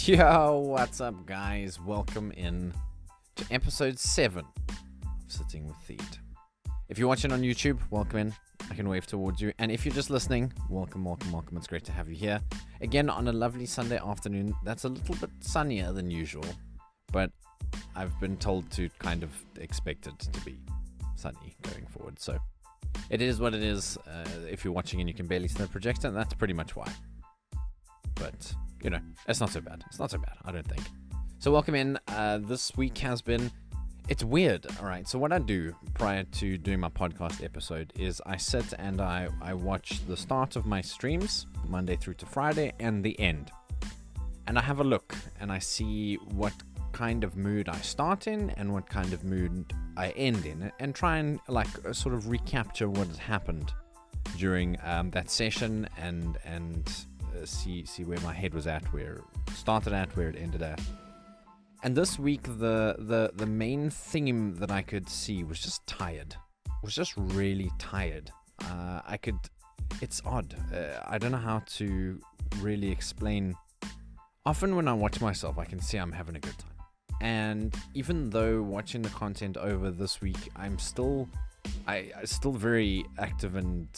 Yo, what's up, guys? Welcome in to episode 7 of Sitting with Theed. If you're watching on YouTube, welcome in. I can wave towards you. And if you're just listening, welcome. It's great to have you here. Again, on a lovely Sunday afternoon. That's a little bit sunnier than usual, but I've been told to kind of expect it to be sunny going forward. So it is what it is. If you're watching and you can barely see the projector, that's pretty much why. But you know, it's not so bad. I don't think. So welcome in. This week has been, it's weird. All right. So what I do prior to doing my podcast episode is I sit and I watch the start of my streams, Monday through to Friday, and the end. And I have a look and I see what kind of mood I start in and what kind of mood I end in, and try and like sort of recapture what has happened during that session and see where my head was at, where it started at, where it ended at. And this week the main theme that I could see was just tired. Was just really tired. It's odd. I don't know how to really explain. Often when I watch myself, I can see I'm having a good time. And even though watching the content over this week, I'm still very active and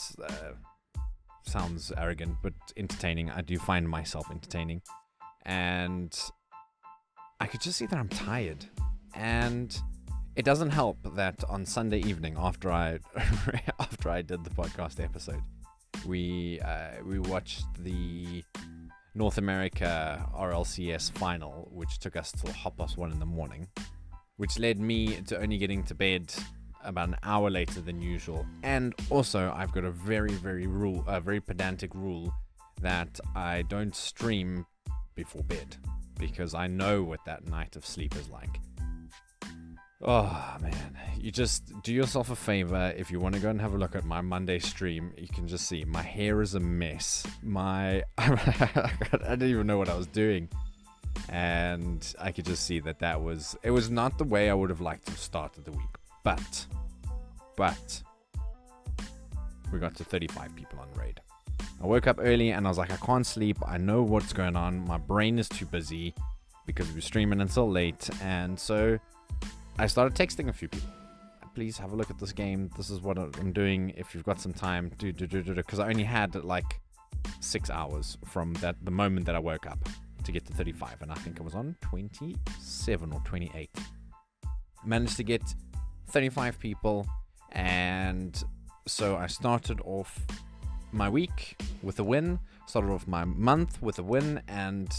sounds arrogant, but entertaining. I do find myself entertaining, and I could just see that I'm tired. And it doesn't help that on Sunday evening, after I did the podcast episode, we watched the North America RLCS final, which took us till 1:30 in the morning, which led me to only getting to bed about an hour later than usual. And also I've got a very pedantic rule that I don't stream before bed, because I know what that night of sleep is like. Oh man, you just do yourself a favor. If you want to go and have a look at my Monday stream, you can just see my hair is a mess. I didn't even know what I was doing, and I could just see it was not the way I would have liked to have started the week. But we got to 35 people on raid. I woke up early and I was like, I can't sleep. I know what's going on. My brain is too busy because we were streaming until late. And so I started texting a few people. Please have a look at this game. This is what I'm doing. If you've got some time, do. Because I only had like 6 hours from the moment that I woke up to get to 35. And I think I was on 27 or 28. I managed to get 35 people, and so I started off my week with a win, started off my month with a win, and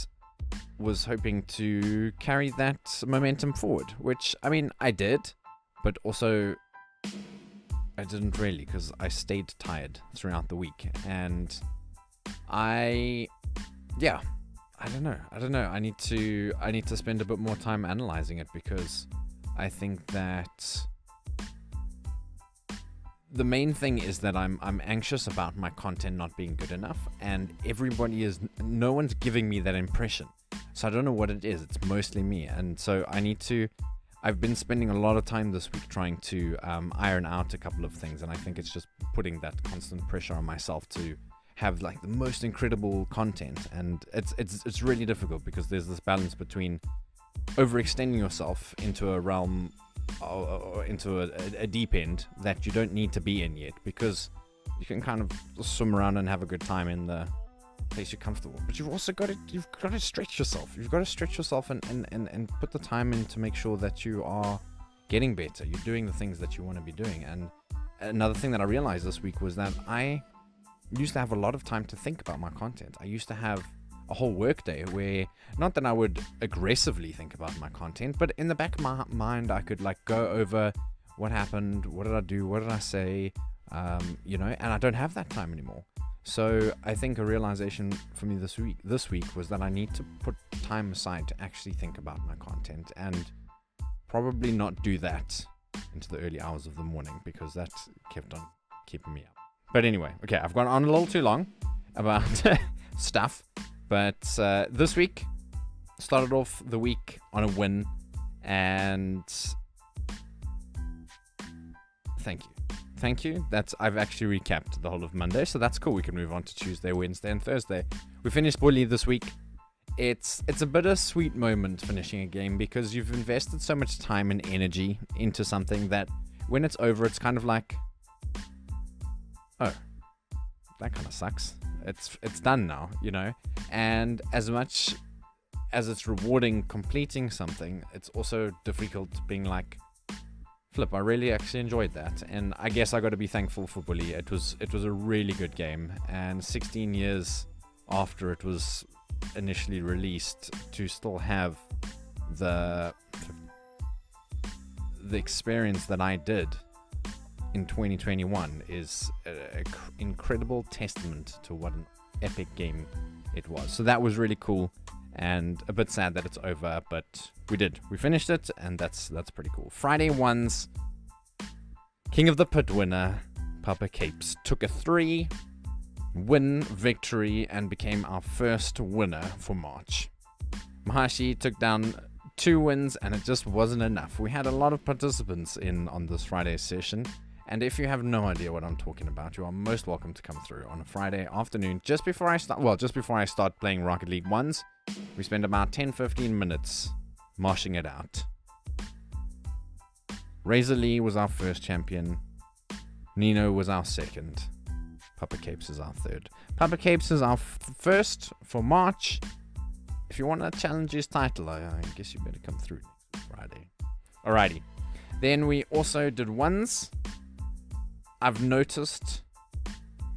was hoping to carry that momentum forward, which, I mean, I did, but also I didn't really, because I stayed tired throughout the week. And I don't know. I need to spend a bit more time analyzing it, because I think that the main thing is that I'm anxious about my content not being good enough, and no one's giving me that impression. So I don't know what it is. It's mostly me. And so I've been spending a lot of time this week trying to iron out a couple of things, and I think it's just putting that constant pressure on myself to have like the most incredible content. And it's really difficult, because there's this balance between overextending yourself into a realm or into a deep end that you don't need to be in yet, because you can kind of swim around and have a good time in the place you're comfortable, but you've got to stretch yourself. You've got to stretch yourself and put the time in to make sure that you are getting better. You're doing the things that you want to be doing. And another thing that I realized this week was that I used to have a lot of time to think about my content. I used to have a whole work day where, not that I would aggressively think about my content, but in the back of my mind I could like go over what happened, what did I do, what did I say, and I don't have that time anymore. So I think a realization for me this week was that I need to put time aside to actually think about my content, and probably not do that into the early hours of the morning, because that kept on keeping me up. But anyway, okay, I've gone on a little too long about stuff. But this week, started off the week on a win, and thank you. I've actually recapped the whole of Monday, so that's cool. We can move on to Tuesday, Wednesday, and Thursday. We finished Bully this week. it's a bittersweet moment finishing a game because you've invested so much time and energy into something that when it's over, it's kind of like, oh, that kind of sucks. It's done now, you know? And as much as it's rewarding completing something, it's also difficult being like, flip, I really actually enjoyed that. And I guess I got to be thankful for Bully. It was a really good game, and 16 years after it was initially released, to still have the experience that I did in 2021 is an incredible testament to what an epic game it was. So that was really cool, and a bit sad that it's over, but we finished it, and that's pretty cool. Friday ones, King of the Pit winner Papa Capes took a 3-win victory and became our first winner for March. Mahashi took down 2 wins, and it just wasn't enough. We had a lot of participants on this Friday session, and if you have no idea what I'm talking about, you are most welcome to come through on a Friday afternoon just before I start playing Rocket League 1s. We spend about 10-15 minutes moshing it out. Razor Lee was our first champion. Nino was our second. Papa Capes is our third. Papa Capes is our first for March. If you want to challenge his title, I guess you better come through next Friday. Alrighty. Then we also did ones. I've noticed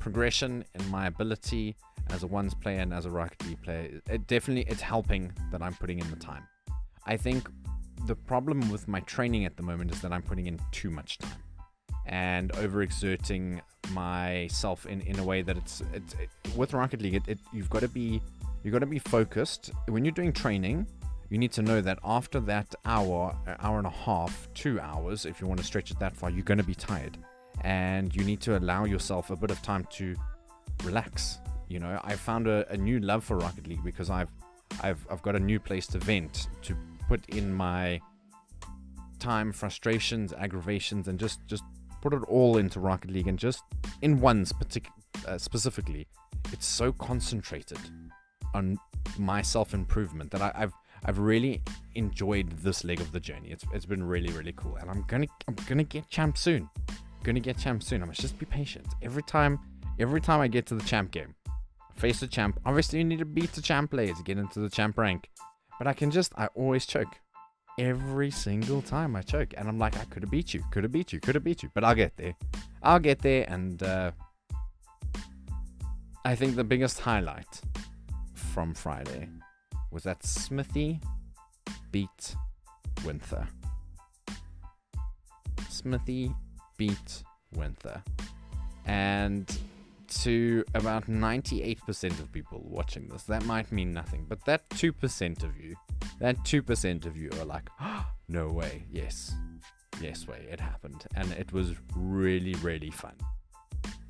progression in my ability as a ones player and as a Rocket League player. It's helping that I'm putting in the time. I think the problem with my training at the moment is that I'm putting in too much time and overexerting myself in a way that it's with Rocket League. You've got to be focused when you're doing training. You need to know that after that hour and a half, 2 hours, if you want to stretch it that far, you're going to be tired, and you need to allow yourself a bit of time to relax. You know, I found a new love for Rocket League because I've got a new place to vent, to put in my time, frustrations, aggravations, and just put it all into Rocket League. And just in ones specifically, it's so concentrated on my self-improvement that I've really enjoyed this leg of the journey. It's been really, really cool, and I'm gonna get champ soon. I must just be patient. Every time I get to the champ game, face the champ. Obviously, you need to beat the champ players to get into the champ rank, but I always choke. Every single time I choke, and I'm like, I could have beat you, but I'll get there. And I think the biggest highlight from Friday was that Smithyy beat Winther. Smithyy beat Winther, and to about 98% of people watching this, that might mean nothing, but that 2% of you are like, oh, no way, yes way, it happened, and it was really, really fun.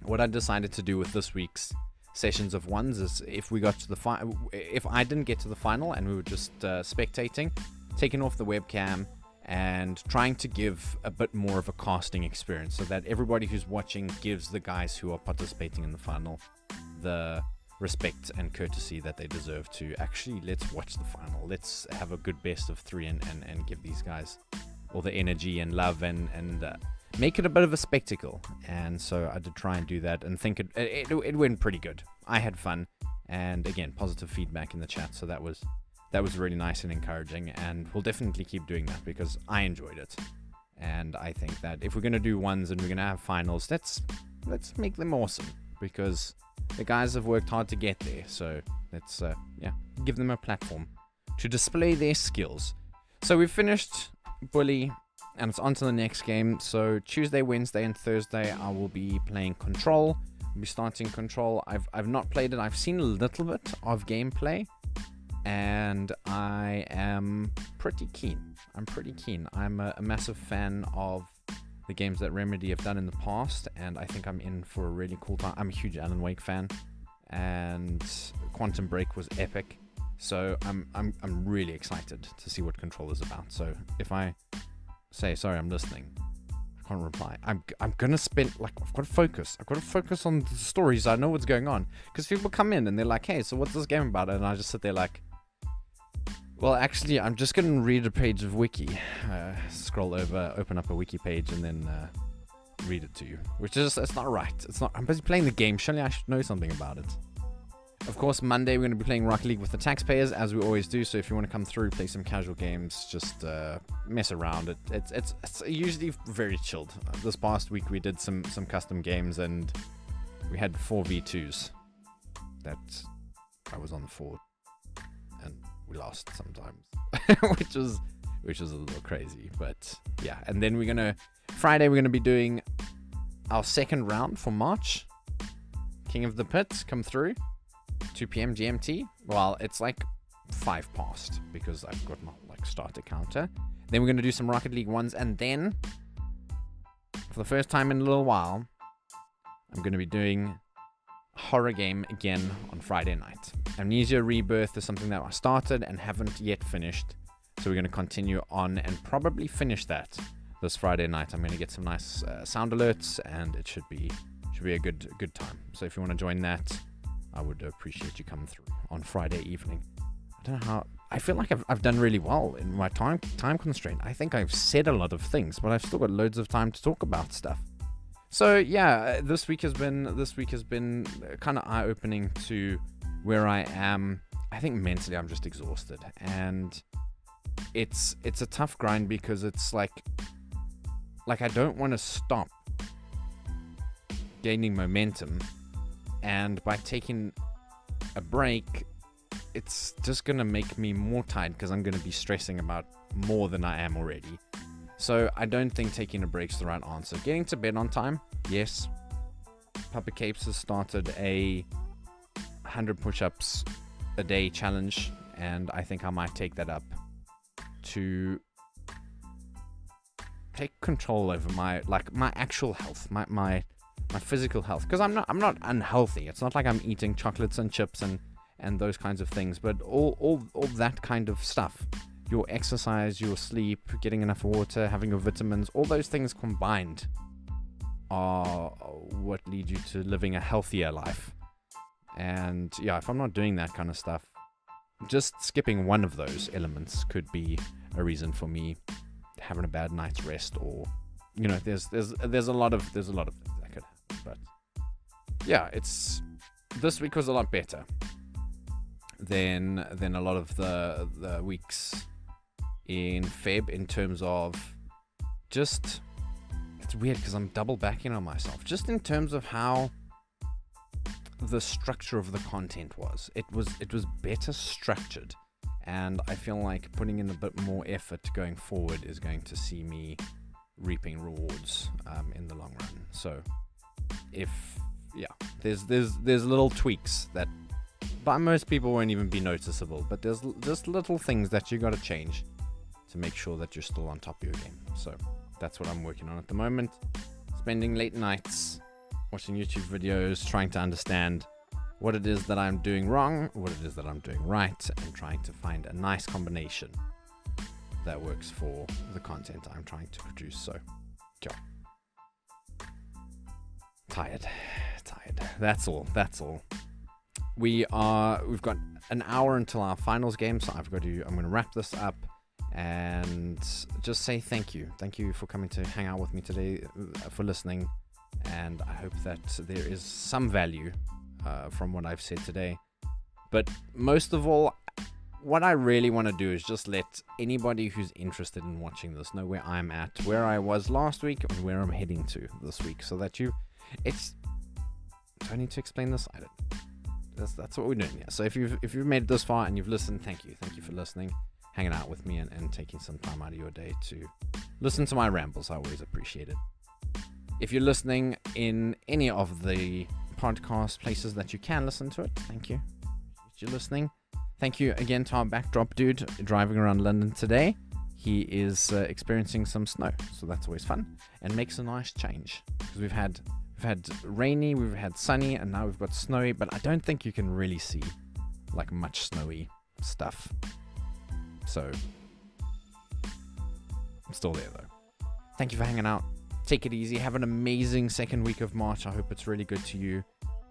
What I decided to do with this week's sessions of ones is, if I didn't get to the final and we were just spectating, taking off the webcam and trying to give a bit more of a casting experience, so that everybody who's watching gives the guys who are participating in the final the respect and courtesy that they deserve. To actually, let's watch the final, let's have a good best of 3 and give these guys all the energy and love and make it a bit of a spectacle. And so I did try and do that, and think it went pretty good. I had fun, and again, positive feedback in the chat, so that was really nice and encouraging, and we'll definitely keep doing that because I enjoyed it. And I think that if we're going to do ones and we're going to have finals, let's make them awesome, because the guys have worked hard to get there. So let's give them a platform to display their skills. So we've finished Bully, and it's on to the next game. So Tuesday, Wednesday, and Thursday I will be playing Control. I'll be starting Control. I've not played it. I've seen a little bit of gameplay, and I am pretty keen. I'm a massive fan of the games that Remedy have done in the past, and I think I'm in for a really cool time. I'm a huge Alan Wake fan, and Quantum Break was epic, so I'm really excited to see what Control is about. So if I say sorry, I'm listening, I can't reply. I'm gonna spend, like, I've got to focus on the stories. I know what's going on, because people come in and they're like, hey, so what's this game about? And I just sit there like, Well, actually, I'm just going to read a page of wiki. Scroll over, open up a wiki page, and then read it to you. Which is, it's not right. It's not. I'm busy playing the game. Surely I should know something about it. Of course, Monday we're going to be playing Rocket League with the taxpayers, as we always do. So if you want to come through, play some casual games, just mess around. It's usually very chilled. This past week we did some custom games, and we had 4v2s. That I was on 4, and we lost sometimes, which was a little crazy. But yeah, and then Friday we're gonna be doing our second round for March. King of the Pit, come through. 2 p.m. GMT. Well, it's like 5 past because I've got my starter counter. Then we're gonna do some Rocket League ones, and then for the first time in a little while, I'm gonna be doing a horror game again on Friday night. Amnesia Rebirth is something that I started and haven't yet finished, so we're gonna continue on and probably finish that this Friday night. I'm gonna get some nice sound alerts, and it should be a good time. So if you want to join that, I would appreciate you coming through on Friday evening. I don't know how. I feel like I've done really well in my time constraint. I think I've said a lot of things, but I've still got loads of time to talk about stuff. So yeah, this week has been kind of eye-opening to where I am. I think mentally I'm just exhausted, and it's a tough grind because it's like I don't want to stop gaining momentum, and by taking a break, it's just gonna make me more tired because I'm gonna be stressing about more than I am already. So I don't think taking a break's the right answer. Getting to bed on time, yes. Papa Capes has started a 100 push-ups a day challenge, and I think I might take that up to take control over my actual health, my physical health, because I'm not unhealthy. It's not like I'm eating chocolates and chips and those kinds of things, but all that kind of stuff. Your exercise, your sleep, getting enough water, having your vitamins, all those things combined are what lead you to living a healthier life. And yeah, if I'm not doing that kind of stuff, just skipping one of those elements could be a reason for me having a bad night's rest, or there's a lot of things that could happen. But yeah, this week was a lot better than a lot of the weeks in Feb, in terms of just, it's weird because I'm double backing on myself, just in terms of how the structure of the content was. It was better structured, and I feel like putting in a bit more effort going forward is going to see me reaping rewards in the long run. So there's little tweaks that by most people won't even be noticeable, but there's just little things that you got to change to make sure that you're still on top of your game. So that's what I'm working on at the moment. Spending late nights watching YouTube videos, trying to understand what it is that I'm doing wrong, what it is that I'm doing right, and trying to find a nice combination that works for the content I'm trying to produce. So, yeah. Tired. That's all. We've got an hour until our finals game, so I'm going to wrap this up and just say thank you. Thank you for coming to hang out with me today, for listening, and I hope that there is some value from what I've said today. But most of all, what I really want to do is just let anybody who's interested in watching this know where I'm at, where I was last week, and where I'm heading to this week, so that do I need to explain this? I don't. That's what we're doing here. So if you've made it this far and you've listened, thank you for listening, hanging out with me, and taking some time out of your day to listen to my rambles. I always appreciate it. If you're listening in any of the podcast places that you can listen to it, thank you. If you're listening, thank you again to our backdrop dude driving around London today. He is experiencing some snow, so that's always fun and makes a nice change, because we've had rainy, we've had sunny, and now we've got snowy, but I don't think you can really see like much snowy stuff. So I'm still there though. Thank you for hanging out. Take it easy. Have an amazing second week of March. I hope it's really good to you.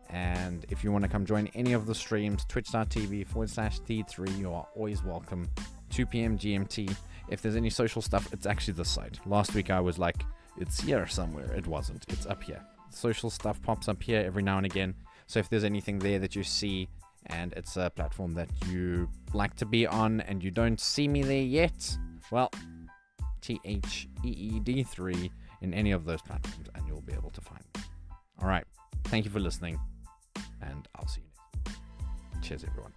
And if you want to come join any of the streams, twitch.tv/T3, you are always welcome 2 p.m. GMT. If there's any social stuff, it's actually this side. Last week I was like, it's here somewhere. It wasn't. It's up here. Social stuff pops up here every now and again. So if there's anything there that you see and it's a platform that you like to be on and you don't see me there yet, well, THEED3 in any of those platforms and you'll be able to find me. All right. Thank you for listening and I'll see you next week. Cheers, everyone.